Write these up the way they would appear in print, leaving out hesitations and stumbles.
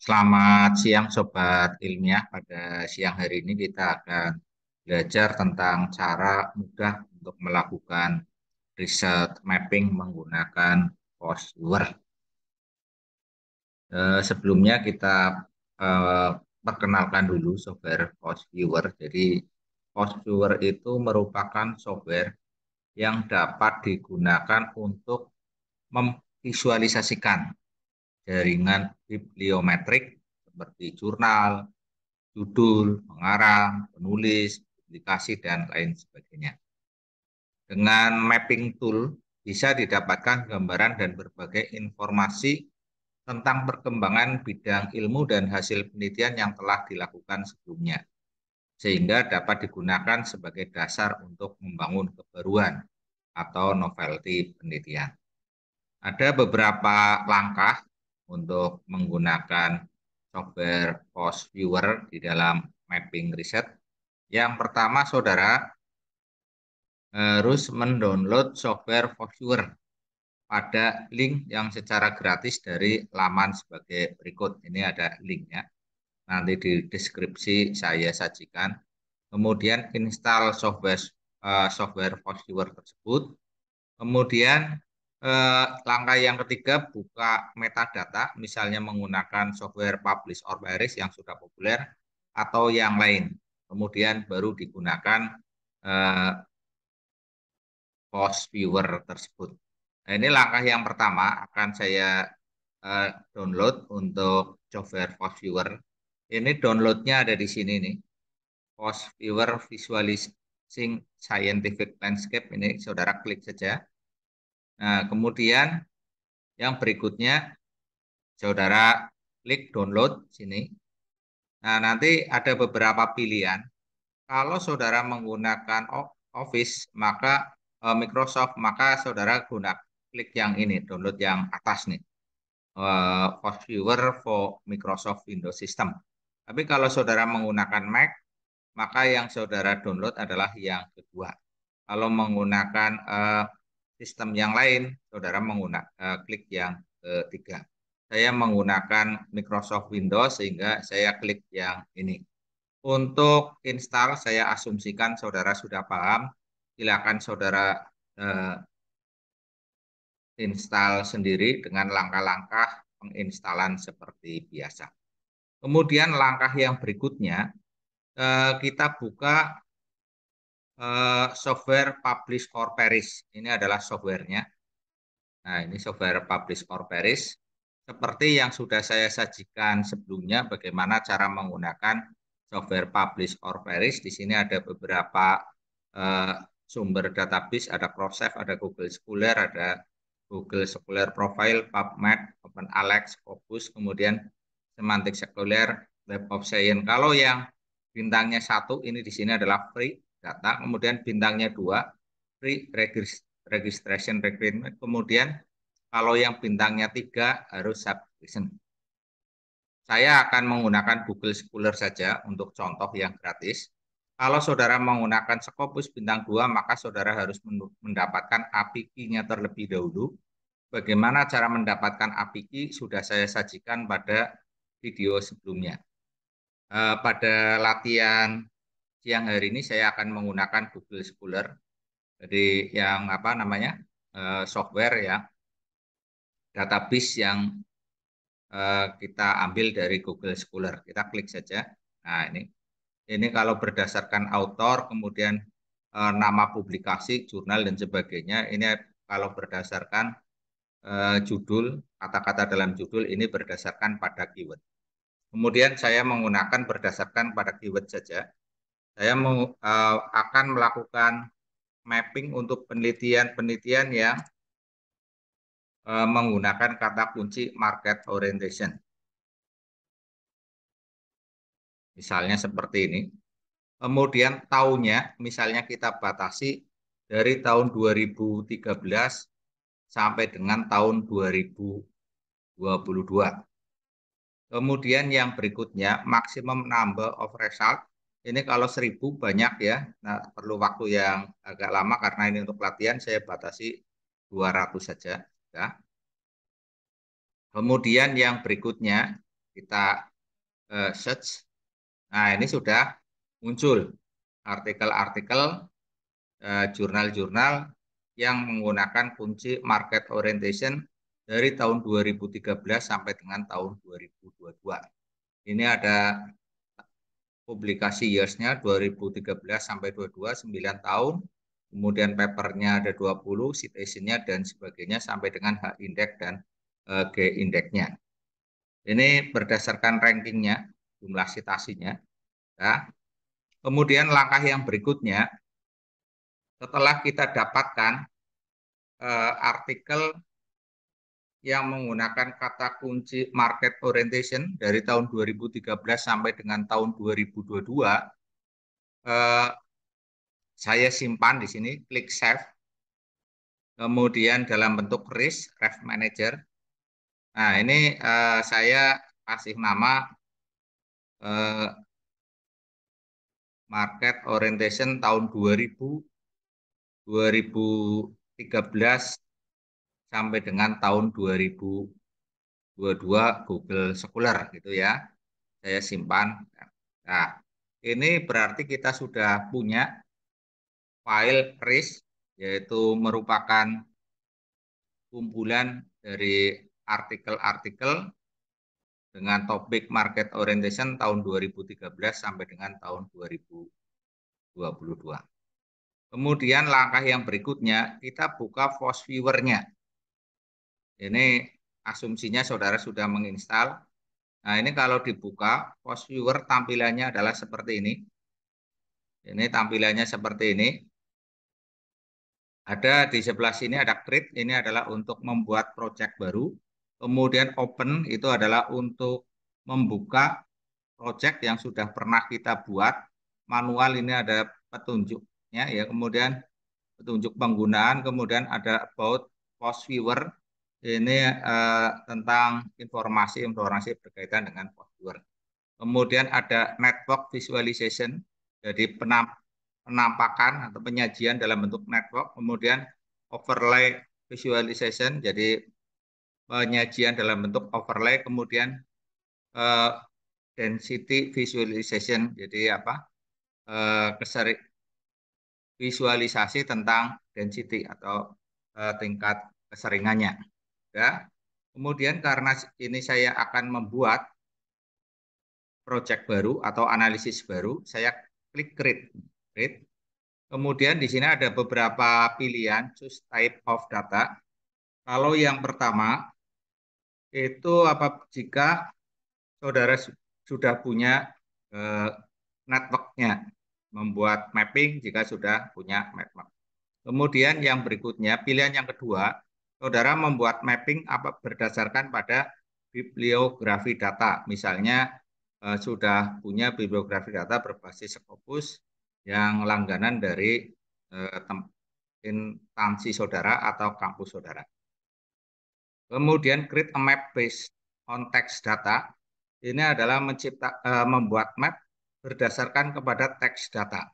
Selamat siang Sobat Ilmiah. Pada siang hari ini kita akan belajar tentang cara mudah untuk melakukan riset mapping menggunakan Postword. Sebelumnya kita eh, perkenalkan dulu software Postviewer. Jadi Postviewer itu merupakan software yang dapat digunakan untuk memvisualisasikan jaringan bibliometrik seperti jurnal, judul, pengarang, penulis, publikasi, dan lain sebagainya. Dengan mapping tool bisa didapatkan gambaran dan berbagai informasi tentang perkembangan bidang ilmu dan hasil penelitian yang telah dilakukan sebelumnya, sehingga dapat digunakan sebagai dasar untuk membangun kebaruan atau novelty penelitian. Ada beberapa langkah untuk menggunakan software Post Viewer di dalam mapping riset. Yang pertama, saudara harus mendownload software Post Viewer pada link yang secara gratis dari laman sebagai berikut. Ini ada linknya. Nanti di deskripsi saya sajikan. Kemudian install software Post Viewer tersebut. Kemudian langkah yang ketiga, buka metadata, misalnya menggunakan software Publish or Perish yang sudah populer atau yang lain. Kemudian baru digunakan eh, Post Viewer tersebut. Nah, ini langkah yang pertama akan saya download untuk software Post Viewer. Ini downloadnya ada di sini nih. Post Viewer Visualizing Scientific Landscape, ini saudara klik saja. Nah, kemudian yang berikutnya saudara klik download sini. Nah, nanti ada beberapa pilihan. Kalau saudara menggunakan Office, maka Microsoft, maka saudara klik yang ini, download yang atas nih. Post Viewer for Microsoft Windows System. Tapi kalau saudara menggunakan Mac, maka yang saudara download adalah yang kedua. Kalau menggunakan sistem yang lain, saudara klik yang ketiga. Saya menggunakan Microsoft Windows sehingga saya klik yang ini. Untuk install, saya asumsikan saudara sudah paham. Silakan saudara eh, install sendiri dengan langkah-langkah penginstalan seperti biasa. Kemudian langkah yang berikutnya, kita buka software Publish or Perish. Ini adalah softwarenya. Nah, ini software Publish or Perish. Seperti yang sudah saya sajikan sebelumnya, bagaimana cara menggunakan software Publish or Perish. Di sini ada beberapa eh, sumber database, ada Crossref, ada Google Scholar, ada Google Scholar Profile, PubMed, OpenAlex, Scopus, kemudian Semantic Scholar, Web of Science. Kalau yang bintangnya 1, ini di sini adalah free data, kemudian bintangnya 2, free registration requirement, kemudian kalau yang bintangnya 3 harus subscription. Saya akan menggunakan Google Scholar saja untuk contoh yang gratis. Kalau saudara menggunakan Scopus bintang 2, maka saudara harus mendapatkan API key-nya terlebih dahulu. Bagaimana cara mendapatkan API key sudah saya sajikan pada video sebelumnya. Pada latihan siang hari ini saya akan menggunakan Google Scholar. Jadi yang apa namanya software ya, database yang kita ambil dari Google Scholar. Kita klik saja. Nah, ini kalau berdasarkan author, kemudian nama publikasi, jurnal dan sebagainya. Ini kalau berdasarkan judul, kata-kata dalam judul ini berdasarkan pada keyword. Kemudian saya menggunakan berdasarkan pada keyword saja. Saya akan melakukan mapping untuk penelitian-penelitian yang menggunakan kata kunci market orientation. Misalnya seperti ini. Kemudian tahunnya, misalnya kita batasi dari tahun 2013 sampai dengan tahun 2022. Kemudian yang berikutnya, maximum number of result. Ini kalau 1000 banyak ya, nah, perlu waktu yang agak lama karena ini untuk latihan saya batasi 200 saja. Ya. Kemudian yang berikutnya, kita search. Nah, ini sudah muncul artikel-artikel jurnal-jurnal yang menggunakan kunci market orientation dari tahun 2013 sampai dengan tahun 2022. Ini ada publikasi years-nya 2013 sampai 22, 9 tahun. Kemudian papernya ada 20, citation-nya dan sebagainya sampai dengan H-index dan G-index-nya. Ini berdasarkan rankingnya, jumlah citasinya. Ya. Kemudian langkah yang berikutnya, setelah kita dapatkan artikel yang menggunakan kata kunci market orientation dari tahun 2013 sampai dengan tahun 2022, saya simpan di sini, klik save, kemudian dalam bentuk risk, ref manager. Nah, ini saya kasih nama market orientation tahun 2013 sampai dengan tahun 2022 Google Scholar gitu ya. Saya simpan. Nah, ini berarti kita sudah punya file risk, yaitu merupakan kumpulan dari artikel-artikel dengan topik market orientation tahun 2013 sampai dengan tahun 2022. Kemudian langkah yang berikutnya, kita buka Force Viewer-nya. Ini asumsinya saudara sudah menginstal. Nah, ini kalau dibuka, Force Viewer tampilannya adalah seperti ini. Ini tampilannya seperti ini. Ada di sebelah sini ada create, ini adalah untuk membuat project baru. Kemudian open itu adalah untuk membuka project yang sudah pernah kita buat. Manual ini ada petunjuknya ya. Kemudian petunjuk penggunaan, kemudian ada about post viewer. Ini tentang informasi berkaitan dengan post viewer. Kemudian ada network visualization, jadi penampakan atau penyajian dalam bentuk network, kemudian overlay visualization, jadi penyajian dalam bentuk overlay, kemudian density visualization, jadi apa visualisasi tentang density atau tingkat keseringannya. Ya. Kemudian karena ini saya akan membuat project baru atau analisis baru, saya klik create. Kemudian di sini ada beberapa pilihan, choose type of data. Kalau yang pertama itu jika saudara sudah punya networknya, membuat mapping jika sudah punya network. Kemudian yang berikutnya, pilihan yang kedua, saudara membuat mapping berdasarkan pada bibliografi data. Misalnya sudah punya bibliografi data berbasis Scopus yang langganan dari instansi saudara atau kampus saudara. Kemudian create a map based on text data. Ini adalah membuat map berdasarkan kepada teks data.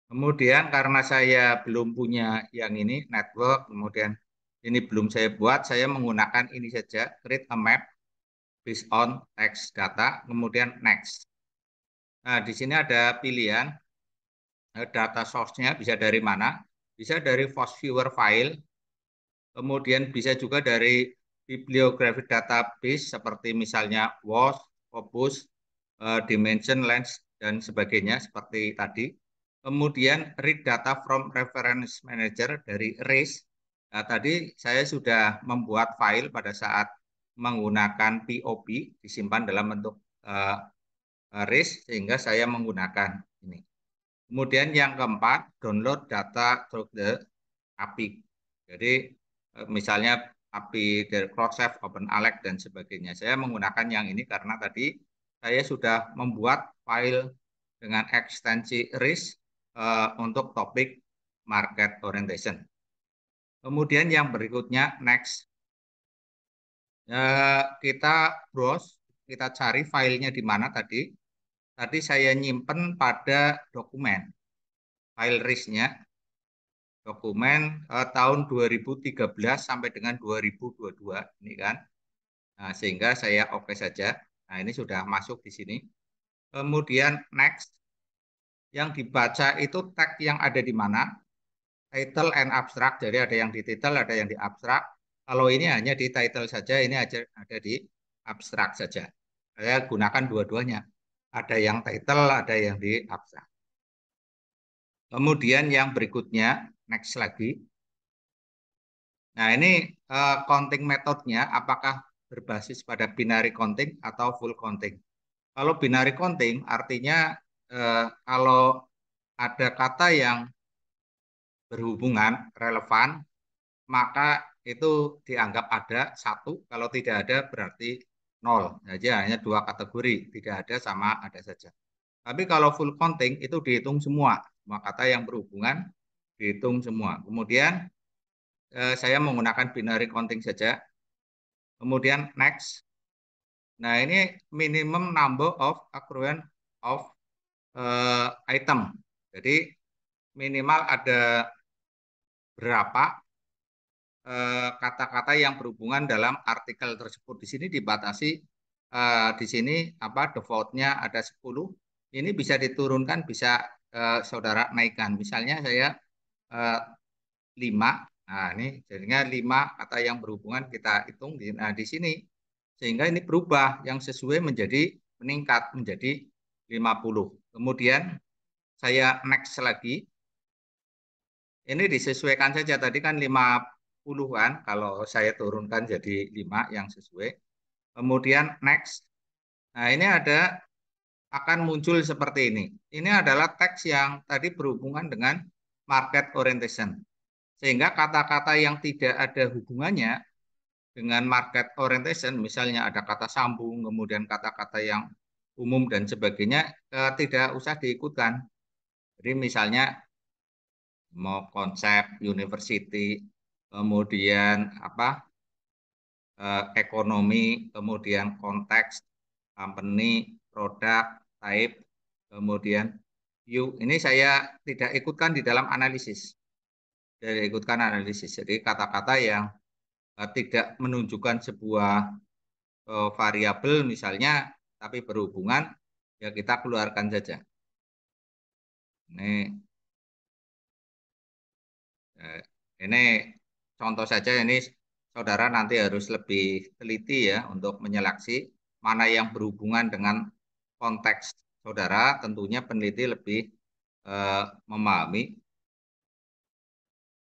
Kemudian karena saya belum punya yang ini, network, kemudian ini belum saya buat, saya menggunakan ini saja, create a map based on text data, kemudian next. Nah, di sini ada pilihan data source-nya bisa dari mana, bisa dari Force Viewer file, kemudian bisa juga dari bibliographic database seperti misalnya WAS, Scopus, Dimension, Lens, dan sebagainya seperti tadi. Kemudian read data from reference manager dari RACE. Nah, tadi saya sudah membuat file pada saat menggunakan POP, disimpan dalam bentuk RACE, sehingga saya menggunakan ini. Kemudian yang keempat, download data through the API. Jadi misalnya API dari Crossref, OpenAlex, dan sebagainya. Saya menggunakan yang ini karena tadi saya sudah membuat file dengan ekstensi RIS untuk topik market orientation. Kemudian yang berikutnya, next. Kita browse, kita cari filenya di mana tadi. Tadi saya nyimpen pada dokumen. File RIS-nya, dokumen tahun 2013 sampai dengan 2022. Ini kan. Nah, sehingga saya oke saja. Nah, ini sudah masuk di sini. Kemudian next, yang dibaca itu tag yang ada di mana? Title and abstract. Jadi ada yang di title, ada yang di abstrak. Kalau ini hanya di title saja, ini ada di abstrak saja. Saya gunakan dua-duanya. Ada yang title, ada yang di abstrak. Kemudian yang berikutnya, next lagi. Nah, ini counting metodenya apakah berbasis pada binary counting atau full counting. Kalau binary counting artinya kalau ada kata yang berhubungan, relevan, maka itu dianggap ada satu, kalau tidak ada berarti nol. Jadi hanya dua kategori, tidak ada sama ada saja. Tapi kalau full counting itu dihitung semua kata yang berhubungan dihitung semua. Kemudian saya menggunakan binary counting saja. Kemudian next. Nah, ini minimum number of occurrence of item. Jadi minimal ada berapa kata-kata yang berhubungan dalam artikel tersebut. Di sini dibatasi, di sini apa defaultnya ada 10. Ini bisa diturunkan, bisa saudara naikkan. Misalnya saya 5. Nah, ini jadinya 5 kata yang berhubungan kita hitung di sini. Sehingga ini berubah yang sesuai menjadi meningkat menjadi 50. Kemudian saya next lagi. Ini disesuaikan saja, tadi kan 50-an, kalau saya turunkan jadi 5 yang sesuai. Kemudian next. Nah, ini akan muncul seperti ini. Ini adalah teks yang tadi berhubungan dengan market orientation. Sehingga kata-kata yang tidak ada hubungannya dengan market orientation, misalnya ada kata sambung, kemudian kata-kata yang umum dan sebagainya, tidak usah diikutkan. Jadi misalnya mau konsep university, kemudian apa ekonomi, kemudian konteks, company, produk, type, kemudian view. Ini saya tidak ikutkan di dalam analisis. Tidak ikutkan analisis. Jadi kata-kata yang tidak menunjukkan sebuah variabel misalnya, tapi berhubungan, ya kita keluarkan saja. Ini ini contoh saja, ini saudara nanti harus lebih teliti ya untuk menyeleksi mana yang berhubungan dengan konteks saudara. Tentunya peneliti lebih memahami.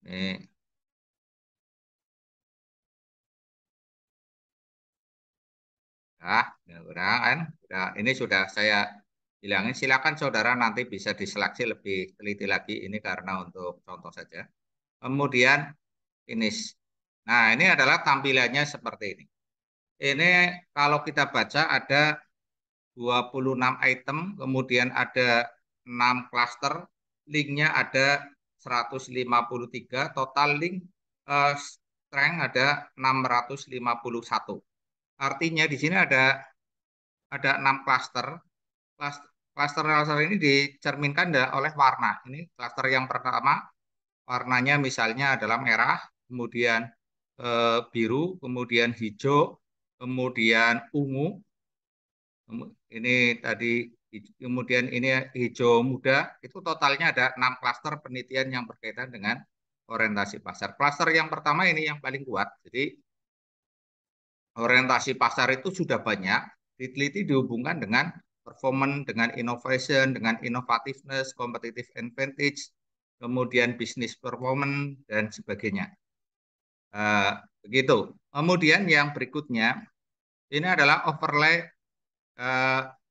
Ini, udah kan? Ini sudah saya bilangin. Silakan saudara nanti bisa diseleksi lebih teliti lagi. Ini karena untuk contoh saja. Kemudian finish. Nah, ini adalah tampilannya seperti ini. Ini kalau kita baca ada 26 item, kemudian ada 6 klaster, linknya ada 153, total link strength ada 651. Artinya di sini ada 6 klaster. Klaster-klaster ini dicerminkan oleh warna. Ini klaster yang pertama, warnanya misalnya adalah merah, kemudian biru, kemudian hijau, kemudian ungu. Ini tadi kemudian ini hijau muda, itu totalnya ada 6 klaster penelitian yang berkaitan dengan orientasi pasar. Klaster yang pertama ini yang paling kuat. Jadi orientasi pasar itu sudah banyak diteliti dihubungkan dengan performance, dengan innovation, dengan innovativeness, competitive advantage, kemudian business performance dan sebagainya. Begitu. Kemudian yang berikutnya ini adalah overlay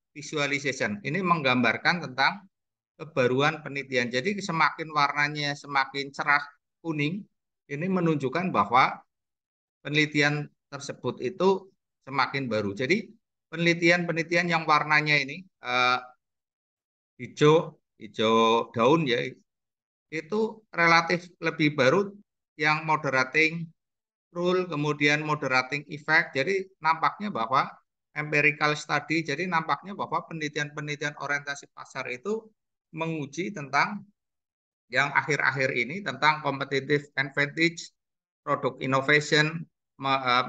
visualization. Ini menggambarkan tentang kebaruan penelitian. Jadi semakin warnanya semakin cerah kuning, ini menunjukkan bahwa penelitian tersebut itu semakin baru. Jadi penelitian-penelitian yang warnanya ini hijau, hijau daun ya, itu relatif lebih baru yang moderating rule, kemudian moderating effect. Jadi nampaknya bahwa empirical study, jadi nampaknya bahwa penelitian-penelitian orientasi pasar itu menguji tentang yang akhir-akhir ini tentang competitive advantage, product innovation,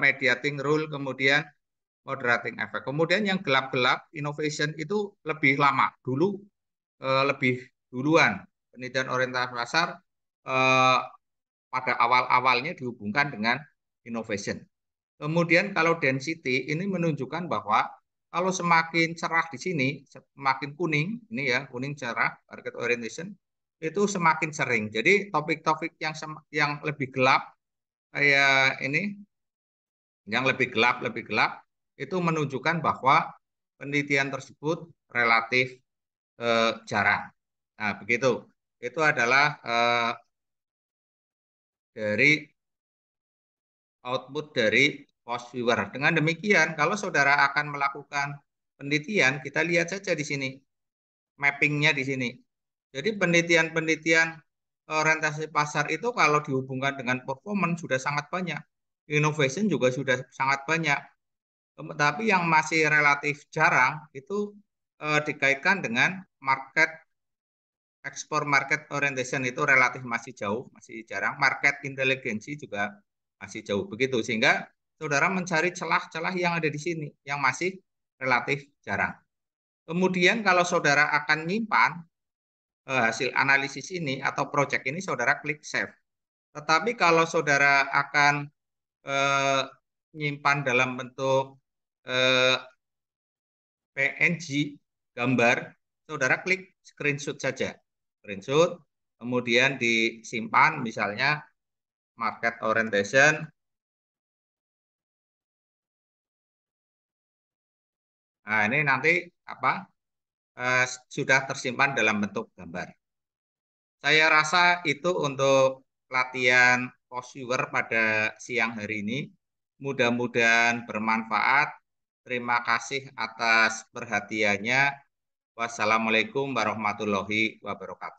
mediating rule, kemudian moderating effect. Kemudian yang gelap-gelap innovation itu lebih lama. Dulu lebih duluan penelitian orientasi pasar eh, pada awal-awalnya dihubungkan dengan innovation. Kemudian kalau density ini menunjukkan bahwa kalau semakin cerah di sini, semakin kuning, ini ya kuning cerah, market orientation, itu semakin sering. Jadi topik-topik yang lebih gelap kayak ini, yang lebih gelap itu menunjukkan bahwa penelitian tersebut relatif jarang. Nah, begitu. Itu adalah dari output dari post viewer. Dengan demikian, kalau saudara akan melakukan penelitian, kita lihat saja di sini, mappingnya di sini. Jadi penelitian-penelitian orientasi pasar itu kalau dihubungkan dengan performance sudah sangat banyak. Innovation juga sudah sangat banyak. Tapi yang masih relatif jarang itu dikaitkan dengan ekspor market orientation itu relatif masih jauh, masih jarang. Market inteligensi juga masih jauh begitu. Sehingga saudara mencari celah-celah yang ada di sini yang masih relatif jarang. Kemudian kalau saudara akan nyimpan hasil analisis ini atau project ini, saudara klik save. Tetapi kalau saudara akan eh, nyimpan dalam bentuk eh, PNG gambar, saudara klik screenshot saja. Screenshot, kemudian disimpan misalnya market orientation. Nah, ini nanti apa? Sudah tersimpan dalam bentuk gambar. Saya rasa itu untuk latihan posture pada siang hari ini. Mudah-mudahan bermanfaat. Terima kasih atas perhatiannya. Wassalamualaikum warahmatullahi wabarakatuh.